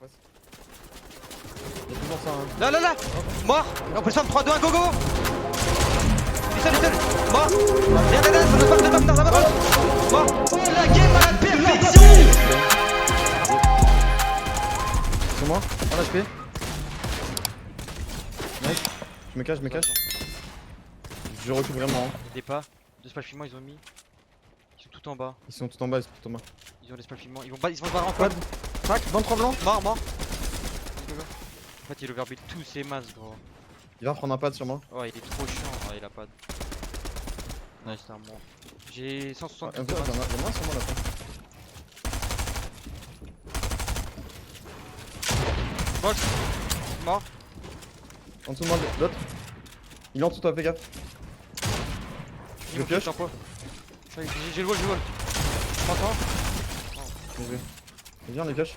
passe. Y'a toujours ça, hein. Là, là, là. Mort. On peut le 3, 2, 1, go, go. Listen, listen. Mort. Viens, viens, ça va pas. Mort. Oh, la game à la perfection. Sur moi, 1 HP. Nice. Je me cache. Je recule vraiment. Hein. Des pas. 2 spalles filmants, ils ont mis. Ils sont tout en bas. Ils sont tout en bas, Ils ont les spalles filmants. Ils vont se barrer en Quad. quad. Crac, 23 blancs. Mort. En fait, il overbuild tous ses masses, gros. Il va prendre un pad sur moi. Oh, il est trop chiant. Ah, il a pas de. Nice, c'est un mort. J'ai 160. Il y en a un sur moi là. Box. Mort. En dessous de moi, l'autre. Il est en dessous de toi, fais gaffe. Je pioche. J'ai le wall, 30 ans. Viens, on les pioche.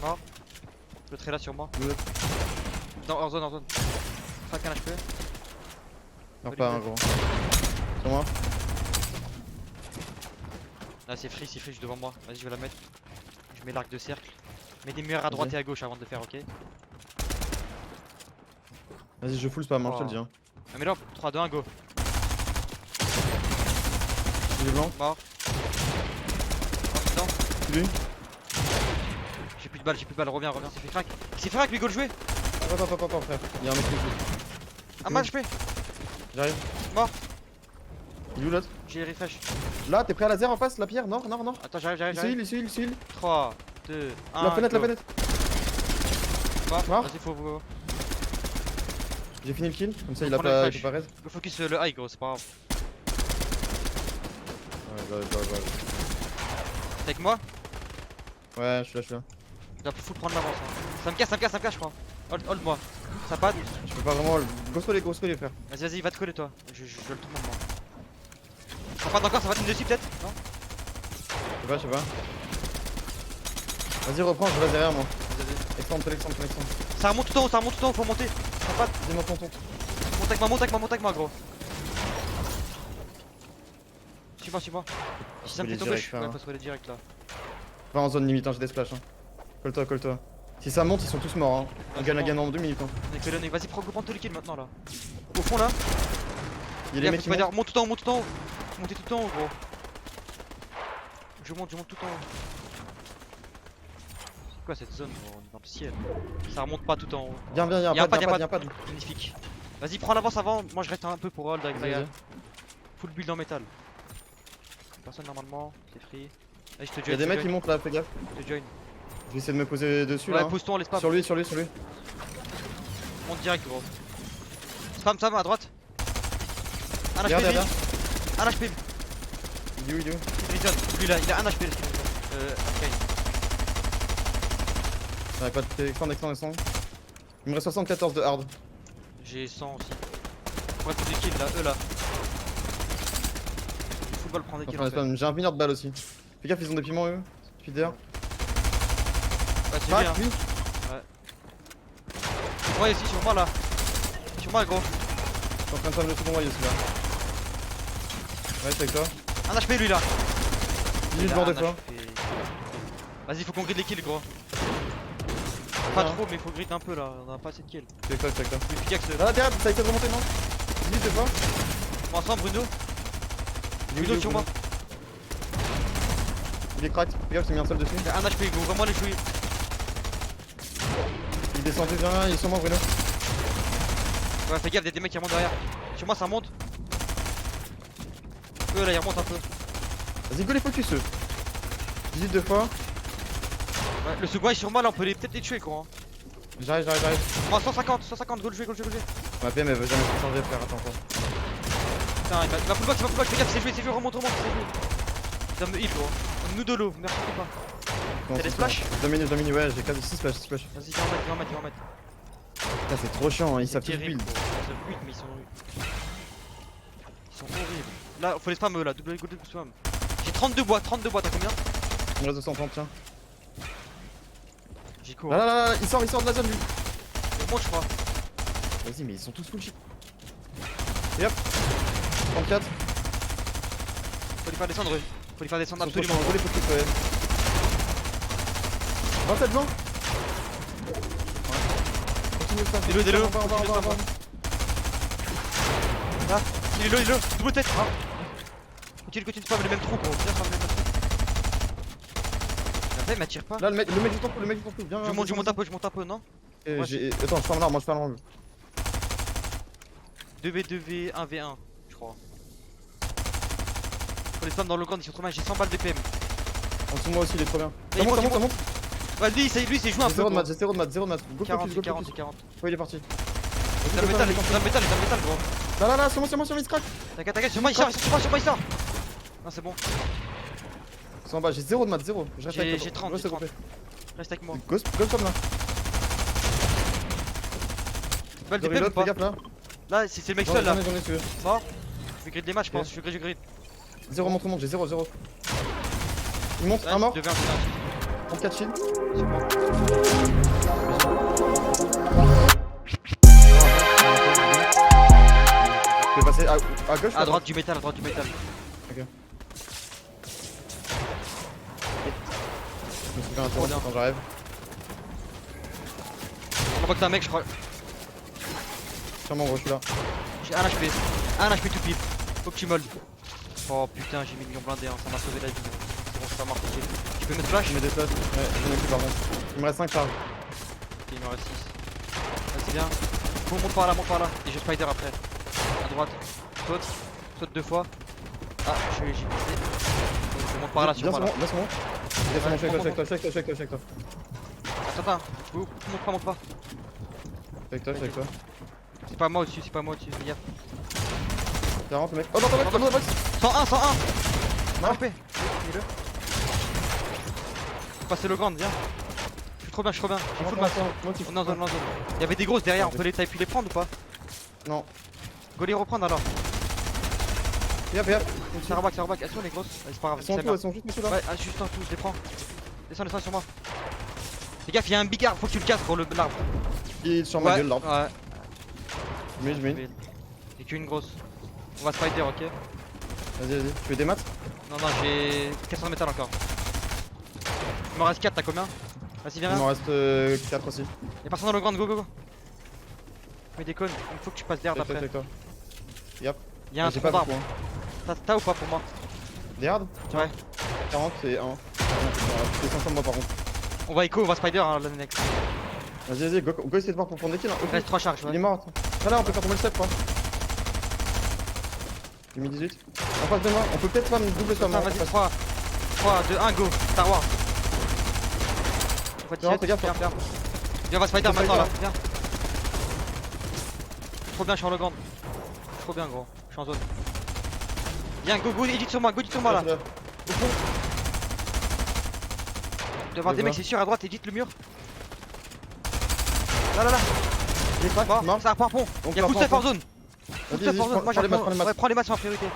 Mort. L'autre est là sur moi. L'autre. Non, hors zone. Crac un HP. Non, pas un gros. Sur moi. Là c'est free, je suis devant moi. Vas-y, je vais la mettre. Je mets l'arc de cercle. Mets des murs à droite et à gauche avant de le faire, ok? Vas-y, je full spam, hein, je te le dis. Hein. Ah, mais là, 3, 2, 1, go. Il est blanc. Mort. Putain. Lui. J'ai plus de balles, reviens, c'est fait crack. C'est fait crack, lui, go le jouer. Attends, frère. Il y a un mec qui joue. Ah, mal HP. J'arrive. Mort. Il est où l'autre? J'ai refresh. Là, t'es prêt à laser en face, la pierre? Non. Attends, j'arrive. Il est 3, 2, 1. La fenêtre. Mort. Mort. Vas-y, faut. J'ai fini le kill, comme ça il Faut a prendre le pas flash. raise. Go focus le high, gros, c'est pas grave. Ouais. T'es avec moi? Ouais, je suis là. Là, faut prendre l'avance. Hein. Ça me casse, je crois. Hold moi. Ça pad. Je peux pas vraiment. Grosse les frère. Vas-y, va te coller toi. Je le tourne moi. Ça pad encore, ça va te dessus peut-être? Non? Je sais pas. Vas-y, reprends, je reste derrière moi. Vas-y. Extendre. Ça remonte tout en haut, faut monter. Ça pad. Dis-moi tonton. Monte avec moi, gros. Suis-moi. Si ça me fait tomber, je faut se coller direct là. Va en zone limite, hein, j'ai des splash. Hein. Colle-toi. Si ça monte, ils sont tous morts. Hein. On gagne la game en 2 minutes. Hein. Vas-y, prends tous les kills maintenant là. Au fond là. Il y a les mecs qui montent. Monte tout en haut. Montez tout en haut, gros. Je monte tout en haut. C'est quoi cette zone, gros? On est dans le ciel. Ça remonte pas tout en haut. Viens, y'a un pad. Magnifique. Vas-y, prends l'avance avant. Moi je reste un peu pour hold avec la full build en métal. Personne normalement, c'est free. Allez, je te join. Y'a des mecs qui montent là, fais gaffe. Je te join. Je vais essayer de me poser dessus là. Ouais, pose-toi, on laisse pas. Sur lui. Monte direct, gros. Spam à droite. Un Regarde, HP. derrière. Un HP. Il est où Lui là, il a un HP. Ok. Ouais, pas de extend. Il me reste 74 de hard. J'ai 100 aussi. Ouais, tous des kills là, eux là. Le football prend des kills. En fait. J'ai un mineur de balle aussi. Fais gaffe, ils ont des piments eux. Suis derrière. Ouais, c'est bien. Lui. Ouais, ici, sur moi là. Sur moi, gros. Je suis en train de faire le second wire celui-là. Ouais, c'est avec toi. Un HP lui là. Il est mort deux fois. Vas-y, faut qu'on grid les kills, gros. Pas trop, mais faut grid un peu là. On a pas assez de kills. C'est avec toi. Le pickaxe. Ah, derrière, ça a été remonté, non? Dis, deux fois. On ensemble, Bruno. Bruno sur moi. Il est cracked. Regarde, j'ai mis un seul dessus. Il a un HP, gros. Vraiment les jouer. Il descend, viens, il est sur moi, Bruno. Ouais, fais gaffe, y'a des mecs qui remontent derrière. Sur moi, ça remonte. Eux là, ils remontent un peu. Vas-y, go les focus eux. 18 deux fois. Ouais, le second est sur moi là, on peut peut-être les tuer, gros. Hein. J'arrive. Moi, 150, go le jouer. Ma PM elle veut jamais se changer, frère, attends. Putain, il va full box, fais gaffe, c'est joué, remonte, c'est joué. Ça me heal, gros. Nous de l'eau, merci pas. T'as des splash? 2 minutes, ouais, j'ai 6 splash. Vas-y, viens en mettre. Putain, c'est trop chiant, hein. Ils savent tous build. Ils savent build, mais ils sont horribles. Là, faut les spam eux là, double spam. J'ai 32 bois, t'as combien? Il me reste 230, tiens. J'ai cours. Là, il sort de la zone lui. Il monte, je crois. Vas-y, mais ils sont tous full shit. Et hop, 34. Faut les faire descendre, eux. Faut les faire descendre Ils sont absolument. trop chauds, faut les focus, ouais. 27 blancs. Continue de faire. Il est low, il est low. On va, on va, on va, on va. Là, il est low, double tête. Continue de spam le même trou, gros. Viens, spam le même trou. Après, il m'attire pas. Là, le mec du temple, le mec du temple. Viens, Je monte un peu, non? Attends, je ferme l'arme, moi je ferme l'arme. 2v2v 1v1, je crois. Faut les spam dans le grand, ils sont trop bien, j'ai 100 balles de PM. En dessous de moi aussi, il est trop bien. Et Ça monte, il ça monte, ça monte. Ouais, lui, c'est joué un J'ai peu. 0 de Gros. mat, j'ai 0 de mat, 0 de mat. Go 40, focus, go 40, focus. 40. Ouais, il est parti. Dans le métal, gros. Là, sur moi, il se craque. T'inquiète, sur moi, il sort, sur moi, il sort. Non, c'est bon. Ils sont en bas, j'ai 0 de mat, 0. Je reste avec toi. J'ai 30, Reste j'ai 30. groupé. Reste avec moi. Ghost comme là. Balle de De PM ou reload, fais pas? gaffe là. Là, c'est le mec seul là. J'en ai tué. Mort. Je vais grid les matchs, je pense. Je vais grid. 0 monte, j'ai 0. Il monte, un mort, 34 shield. C'est bon. Je vais passer à gauche. À droite du métal, Ok. Je me suis fait un tour Trop bien. quand j'arrive. On voit que t'es un mec, je crois. Tiens, mon gros, je suis là. J'ai 1 HP. 1 HP tout pile. Faut que tu molles. Oh putain, j'ai mis million blindé, hein. Ça m'a sauvé la vie. C'est bon, ça marche. Ok. Tu peux mettre flash? Je mets des flashs. Ouais, j'en ai plus par contre. Il me reste 5 charges. Ok, il m'en reste 6. Vas-y, viens. Monte par là. Et je spider après. À droite. Saute 2 fois. Ah, j'ai passé. Je monte par là, sur moi là. Viens sur moi. Je suis avec toi. Attends, monte pas. Je suis avec toi. C'est pas moi au-dessus, fais gaffe. 40 le mec. Oh, dans ta box. 101 Non. HP. Fais-le. Faut passer le grand, viens. Je suis trop bien, j'ai full masse. On est en zone. Il y avait des grosses derrière, t'avais pu les prendre ou pas? Non. Go les reprendre alors. Viens. Ça reback, elles sont les grosses. Ouais, c'est pas grave, Elles sont en c'est tout, la elles sont juste dessus là. merde. Ouais, juste en tout, je les prends. Descends sur moi. Fais gaffe, il y a un big arbre, faut que tu le casses pour l'arbre. Il est sur ma gueule là. Ouais. Je mets. J'ai qu'une grosse. On va spider, ok? Vas-y. Tu veux des maths? Non, j'ai 400 de métal encore. Il m'en reste 4, t'as combien? Vas-y, viens Il là. m'en reste 4 aussi. Y'a personne dans le grand, go. Mais déconne, il faut que tu passes d'air d'après. Avec toi. Yep. Y'a un J'ai tronc pas d'arbre. beaucoup. T'as ou pas pour moi? Des hards? Ouais. 40 c'est 1. C'est 500 de moi par contre. On va écho, on va spider hein, le next. Vas-y, go essayer de voir pour prendre des kills. Il reste 3 charges. Il est mort. Attends. Ah là, on peut faire tomber le step quoi. J'ai mis 18. En face de moi, on peut peut-être faire une double spam. Vas-y, 3, 2, 1, go. Star Wars. Non, fais gaffe. Viens, on va spider On maintenant spider. là. Viens. Trop bien, je suis en le grand. Trop bien, gros. Je suis en zone. Viens, go, edit sur moi là. Au fond. Il doit y avoir des mecs, c'est sûr, à droite, edit le mur. Là. J'ai crack, Bon, mort. ça repart pont. On Y'a part full step pont. en zone. Full step en zone. Moi, prends les maths, ouais, prends les matchs en priorité.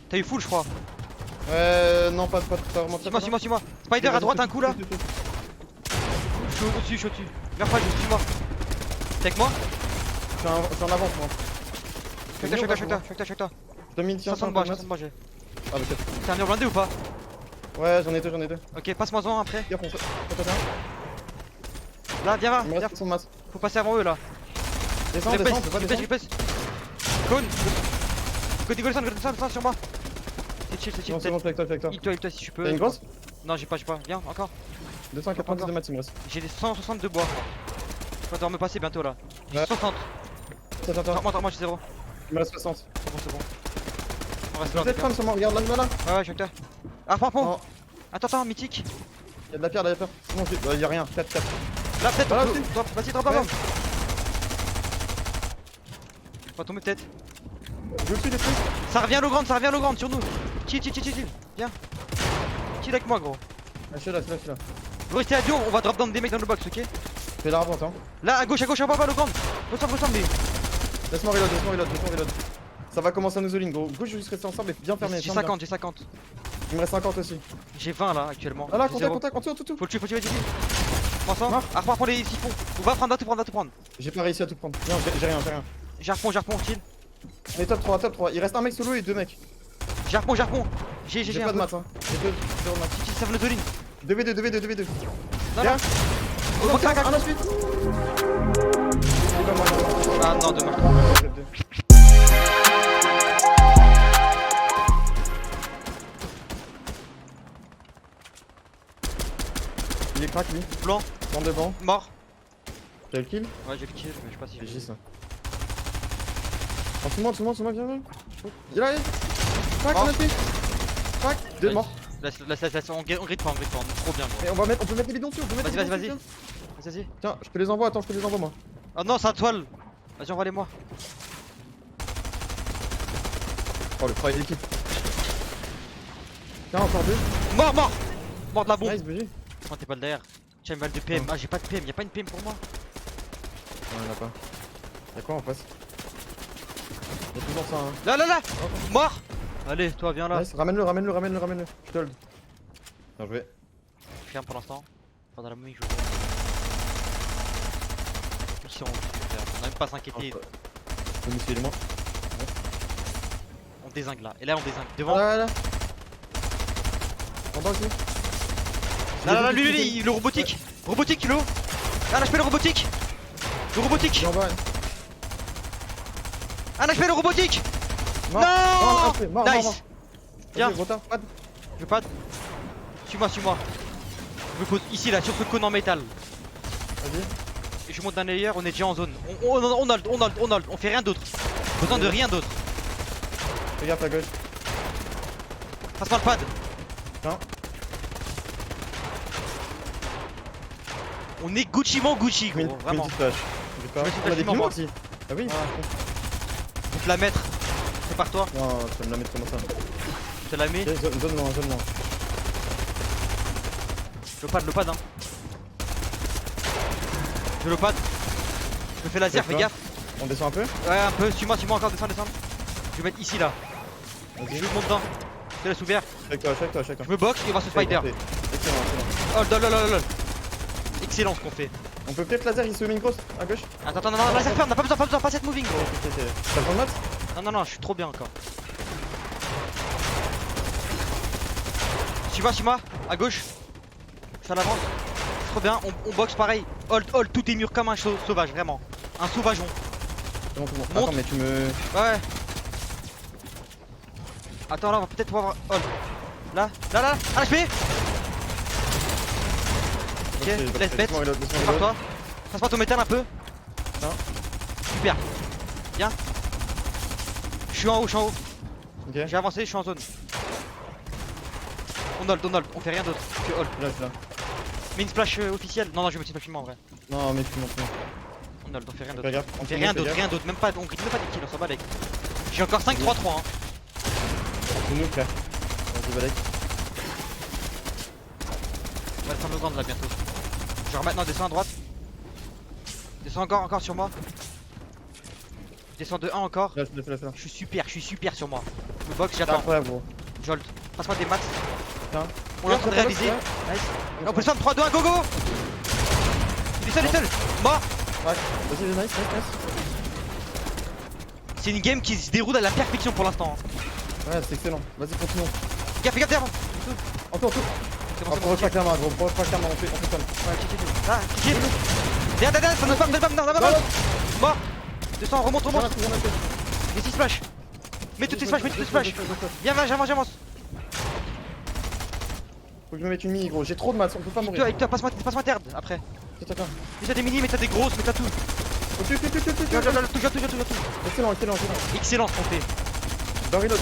T'as eu full, je crois. Non, pas vraiment. Suis-moi. Spider à droite, un coup là. Je suis au-dessus. Viens pas, suis-moi. T'es avec moi? Je suis en avance moi. Je suis avec toi. 500 de bois, j'ai. Ah, ok. T'es un mur blindé ou pas? Ouais, j'en ai deux. Ok, passe-moi en après. Gaffe, on se. Là, viens, Il me reste 100 de masse. faut passer avant eux là. Descends, Je descends. pèse. Cone. Go sur moi. C'est chill. Non, c'est bon, je suis avec toi. Il-toi si tu peux. T'as une grosse? Non, j'ai pas. Viens, encore. 290 de maths, il me reste. J'ai des 160 de bois. Je vais devoir me passer bientôt là. J'ai Ouais. 60. Attends. Moi j'ai 0. Il me reste 60. C'est bon. On reste là. Peut-être prendre sur moi, regarde là. Ouais, je suis avec toi. Ah, pont. Non, Attends, mythique. il y a de la pierre. Sinon, il y a rien. 4. Là, peut-être. Voilà, Vas-y, drop. Ouais. On va tomber peut-être. Je suis des trucs. Ça revient le grand sur nous. Chill. Viens. Chill avec moi, gros. Ah, je suis là. Vous restez à duo, on va drop down des mecs dans le box, ok? Fais la remonte, hein. Là, à gauche, en bas, le grand. Ressemble. Laisse-moi reload. Ça va commencer à nous all-in, gros. Gauche, juste rester ensemble et bien fermer. J'ai 50. Il me reste 50 aussi. J'ai 20 là actuellement. Ah là, J'ai zéro. contact, tout. Faut le tuer, vas-y. Prends ça. Mort. Ah, prends les siphons. On va tout prendre. J'ai pas réussi à tout prendre. Non, j'ai rien. J'ai repont, chill. On est top 3, top 3. Il reste un mec solo et 2 mecs. J'arpon. J'ai J'ai un pas de peu. maths, hein. J'ai 2 de maths. Si, ça veut le zoline. 2v2, 2v2, 2v2. Non, Viens. non. Oh, Non, crac, un la suite. C'est pas moi, non. Ah non, dommage. Top 2. Il est crack lui. Blanc, Dans devant. mort. T'as le kill? Ouais, j'ai le kill, mais je sais pas si C'est j'ai. juste ça. En dessous de moi, viens, viens. Il est là, il est. Crack, Mort. on a fait. Crack, 2 morts. Laisse, on grid pas, on est trop bien, gros. Et on peut mettre les bidons dessus, on peut mettre les bidons Vas-y. dessus, Vas-y. Tiens, je te les envoie, attends, je te les envoie moi. Oh non, c'est un toile. Vas-y, envoie-les-moi. Oh, le travail d'équipe. Tiens, encore 2. Mort Mort de la bombe. Nice, BG. Oh, t'es pas le derrière. Tiens, une balle de PM. Ah, j'ai pas de PM, y'a pas une PM pour moi. Non, y'en a pas. Y'a quoi en face? Y'a toujours ça, hein. Là Mort. Allez, toi, viens là. Nice, ramène-le. Je te hold. Bien joué. Je ferme pour l'instant. Pendant la momie que je vois. Ils sont où, frère. On a même pas à s'inquiéter. Je me suis moi. On dézingue là. Et là, on dézingue. Devant. Là. En bas aussi. Là, lui, le robotique. Robotique, le haut. Un HP le robotique. Le robotique. Il est en bas. Un HP le robotique. Mort. Non. Mort. Nice. Viens. Vas-y, retard, pad. Je veux pas. Suis-moi. Je me pose ici là, sur ce cône en métal. Vas-y. Et je monte d'un layer, on est déjà en zone. On hold, on fait rien d'autre. Besoin de rien d'autre. Fais gaffe à gauche. Passe-moi le pad. Tiens. On est Gucci gros, vraiment. Petite flash. Je mets une On a flash des immense, piments moi. aussi. Ah oui. Faut te la mettre. Prépare-toi, Non, tu vas me la mettre comme ça. je te la mets. Ok, zone loin. Le pad hein. Je le pad. Je me fais laser, fais gaffe. On descend un peu. Ouais, un peu. Suis-moi encore, descends. Je vais mettre ici là. Vas-y. Je monte dedans. Je te laisse ouvert. Check toi. Je me boxe et on va se spider. Excellent. Oh lol. Excellent ce qu'on fait. On peut peut-être laser ici au main cross à gauche. Attends, non, laser ferme, on a pas besoin, pas cette moving gros. T'as besoin de maths? Non, je suis trop bien encore. Suis-moi, à gauche. Je suis à l'avance. Trop bien, on boxe pareil. Hold, tous tes murs comme un sauvage, vraiment. Un sauvageon. C'est bon, tout bon. Monte. Attends, mais tu me. Ouais. Attends, là, on va peut-être pouvoir avoir. Hold. Là, un HP. Ok, laisse bête. Prépare-toi. Passe-moi ton métal un peu. Non. Super. Bien. Je suis en haut. Ok. J'ai avancé, je suis en zone. On hold, on fait rien d'autre. Tu hold. Je suis là. Mais une splash officielle. Non, je vais mettre une splash en vrai. Non, mais tu montes. On hold, on fait rien Fais d'autre. gaffe. On fait rien d'autre, même pas, on grille même pas des kills, on s'en bat les. J'ai encore 5-3-3 hein. C'est nous, frère. Vas-y, Balek. On va descendre au grand là bientôt. Genre maintenant, descends à droite. Descends encore sur moi. Je descends de 1 encore. Là. Je suis super sur moi. Je me boxe, j'attends. Après, gros. Jolt. Passe-moi des maths. Tiens. On est en train de réaliser. Nice. On peut descendre 3-2-1, go. Il est seul. Mort. Ouais. Vas-y, nice. C'est une game qui se déroule à la perfection pour l'instant. Ouais, c'est excellent. Vas-y, continuons. Gaffe derrière. Encore. C'est bon, On c'est peut bon. refaire la main, gros. On fait comme. Ouais, là, kick. Derrière, ça me spam, non. Mort. Descends, remonte. J'ai 6 splash. Mets toutes tes splash. Viens, j'avance. Faut que je me mette une mini, gros. J'ai trop de maths, on peut pas mourir. Avec toi, passe-moi terre après. Attends. Mais t'as des mini, mais t'as des grosses, mais t'as tout. Tout. Excellent. Excellent ce qu'on fait. Dans reload.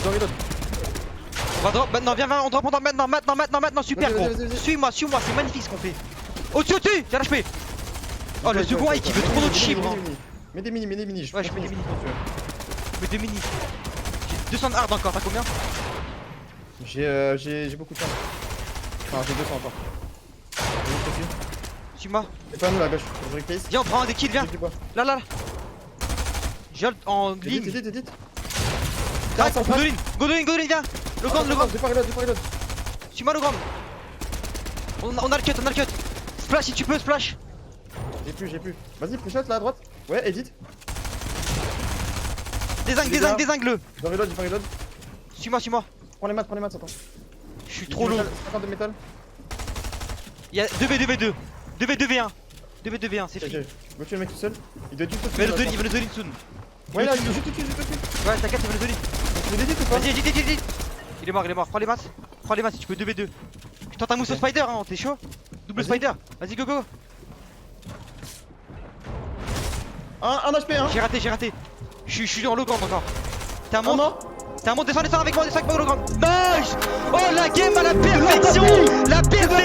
On va drop maintenant, viens, on drop maintenant, super gros. Vas-y. Suis-moi, c'est magnifique ce qu'on fait. Au-dessus, tiens l'HP. Oh, le second qui veut trop notre chibre. Hein. Mets des mini. Ouais, je mets des mini. Mais 2 mini. J'ai 200 de hard encore, t'as combien? J'ai beaucoup de temps. Enfin, j'ai 200 encore. Suis-moi. C'est pas nous là, à gauche. Je replace. Viens, on prend un des kills, viens. Là. Jolt en ligne. Vite. Ah, go de ligne, viens. Le grand. J'ai pas reload. Suis-moi le grand. On a le cut. Splash si tu peux, splash. J'ai plus. Vas-y, push out là à droite. Ouais, edit. Dézingue-le. J'ai reload, j'ai pas reload. Suis-moi. Prends les maths, attends. Je suis trop lourd. 50 de métal. Il y a 2v2v2. 2v2v1. 2v2v1, c'est Ok, fini. je vais tuer le mec tout seul. Il doit être juste au-dessus. Il va là, nous donner soon. Ouais, là, il est juste au-dessus. Ouais, t'inquiète, il va nous donner. Tu l'as dit ou pas? Vas-y, edit. Il est mort. Prends les maths si tu peux 2v2. Je tente un mousse au spider, hein, t'es chaud? Double Vas-y. spider. Vas-y, go. Un HP, hein. J'ai raté. Je suis dans l'eau grande encore. T'es un Non, monstre. non. T'es un monstre, descends avec moi, descends avec moi, l'eau grande. Nice. Oh, la game à la perfection. La perfection.